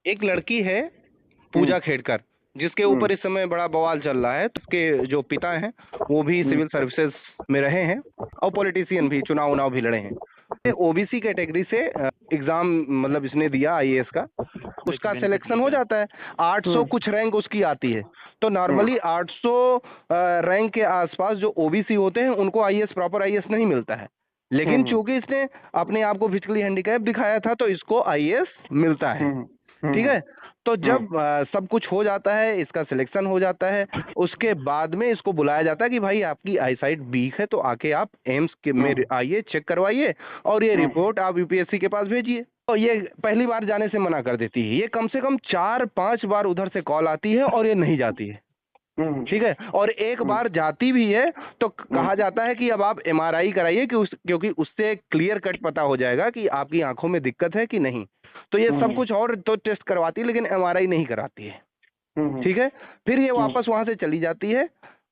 एक लड़की है पूजा खेड़कर, जिसके ऊपर इस समय बड़ा बवाल चल रहा है। तो उसके जो पिता हैं वो भी सिविल सर्विसेज में रहे हैं और पॉलिटिशियन भी, चुनाव उनाव भी लड़े हैं। ओबीसी कैटेगरी से एग्जाम मतलब इसने दिया आईएएस का, उसका सिलेक्शन हो जाता है। 800 कुछ रैंक उसकी आती है। तो नॉर्मली 800 रैंक के आसपास जो ओबीसी होते हैं उनको आईएएस, प्रॉपर आईएएस नहीं मिलता है। लेकिन चूंकि इसने अपने आप को फिजिकली हैंडीकैप दिखाया था तो इसको आईएएस मिलता है। ठीक है। तो जब सब कुछ हो जाता है, इसका सिलेक्शन हो जाता है, उसके बाद में इसको बुलाया जाता है कि भाई आपकी आईसाइट वीक है तो आके आप एम्स के में आइए, चेक करवाइए और ये रिपोर्ट आप यूपीएससी के पास भेजिए। तो ये पहली बार जाने से मना कर देती है। ये कम से कम 4-5 बार उधर से कॉल आती है और ये नहीं जाती है। ठीक है। और एक बार जाती भी है तो कहा जाता है कि अब आप एमआरआई कराइए क्योंकि उससे क्लियर कट पता हो जाएगा कि आपकी आंखों में दिक्कत है कि नहीं। तो ये सब कुछ और तो टेस्ट करवाती है लेकिन एमआरआई नहीं कराती है। ठीक है। फिर ये वापस वहां से चली जाती है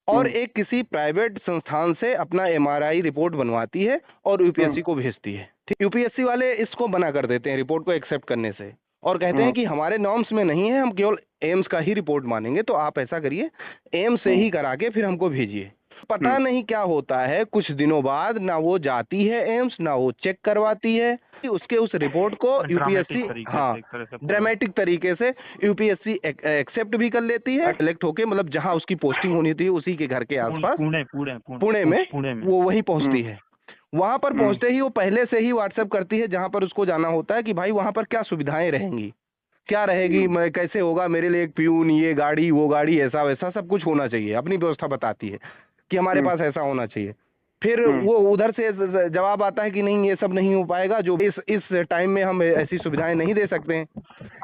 और एक किसी प्राइवेट संस्थान से अपना एमआरआई रिपोर्ट बनवाती है और यूपीएससी को भेजती है। यूपीएससी वाले इसको मना कर देते हैं रिपोर्ट को एक्सेप्ट करने से और कहते हैं कि हमारे नॉर्म्स में नहीं है, हम केवल एम्स का ही रिपोर्ट मानेंगे। तो आप ऐसा करिए, एम्स से ही करा के फिर हमको भेजिए। पता नहीं क्या होता है, कुछ दिनों बाद ना वो जाती है एम्स, ना वो चेक करवाती है। उसके उस रिपोर्ट को यूपीएससी ड्रामेटिक तरीके से यूपीएससी एक्सेप्ट भी कर लेती है। सिलेक्ट होके मतलब जहां उसकी पोस्टिंग होनी थी उसी के घर के आसपास पुणे में वो वहीं पहुंचती है। वहां पर पहुंचते ही वो पहले से ही व्हाट्सएप करती है जहां पर उसको जाना होता है कि भाई वहां पर क्या सुविधाएं रहेंगी, क्या रहेगी, मैं कैसे होगा, मेरे लिए एक प्यून, ये गाड़ी, वो गाड़ी, ऐसा वैसा सब कुछ होना चाहिए। अपनी व्यवस्था बताती है कि हमारे पास ऐसा होना चाहिए। फिर वो उधर से जवाब आता है कि नहीं, ये सब नहीं हो पाएगा, जो इस टाइम में हम ऐसी सुविधाएं नहीं दे सकते हैं।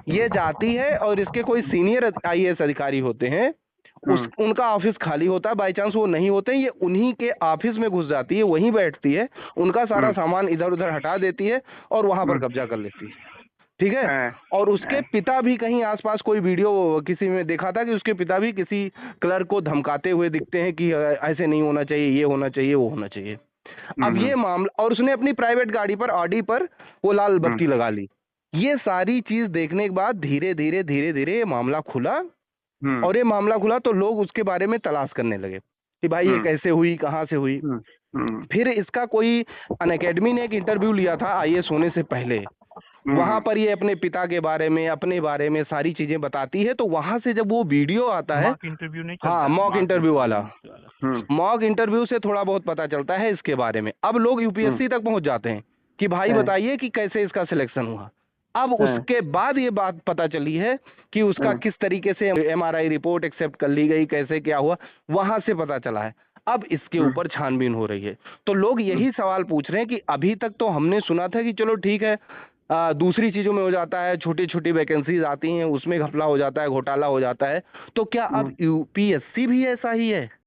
ये जाती है और इसके कोई सीनियर आईएएस अधिकारी होते हैं, उनका ऑफिस खाली होता है, बाई चांस वो नहीं होते हैं, ये उन्हीं के ऑफिस में घुस जाती है, वहीं बैठती है, उनका सारा सामान इधर उधर हटा देती है और वहां पर कब्जा कर लेती है। ठीक है। और उसके पिता भी कहीं आसपास, कोई वीडियो किसी में देखा था कि उसके पिता भी किसी क्लर्क को धमकाते हुए दिखते हैं कि ऐसे नहीं होना चाहिए, ये होना चाहिए, वो होना चाहिए। अब ये मामला, और उसने अपनी प्राइवेट गाड़ी पर, ऑडी पर वो लाल बत्ती लगा ली। ये सारी चीज देखने के बाद धीरे धीरे धीरे धीरे ये मामला खुला और ये मामला खुला तो लोग उसके बारे में तलाश करने लगे कि भाई ये कैसे हुई, कहाँ से हुई। फिर इसका कोई अनअकैडमी ने एक इंटरव्यू लिया था आईएएस होने से पहले। वहां पर ये अपने पिता के बारे में, अपने बारे में सारी चीजें बताती है। तो वहां से जब वो वीडियो आता है, इंटरव्यू नहीं, हाँ मॉक इंटरव्यू वाला, मॉक इंटरव्यू से थोड़ा बहुत पता चलता है इसके बारे में। अब लोग यूपीएससी तक पहुंच जाते हैं कि भाई बताइए कि कैसे इसका सिलेक्शन हुआ। अब उसके बाद ये बात पता चली है कि उसका किस तरीके से एमआरआई रिपोर्ट एक्सेप्ट कर ली गई, कैसे क्या हुआ, वहां से पता चला है। अब इसके ऊपर छानबीन हो रही है। तो लोग यही सवाल पूछ रहे हैं कि अभी तक तो हमने सुना था कि चलो ठीक है, दूसरी चीजों में हो जाता है, छोटी छोटी वैकेंसीज आती हैं उसमें घपला हो जाता है, घोटाला हो जाता है। तो क्या अब यूपीएससी भी ऐसा ही है?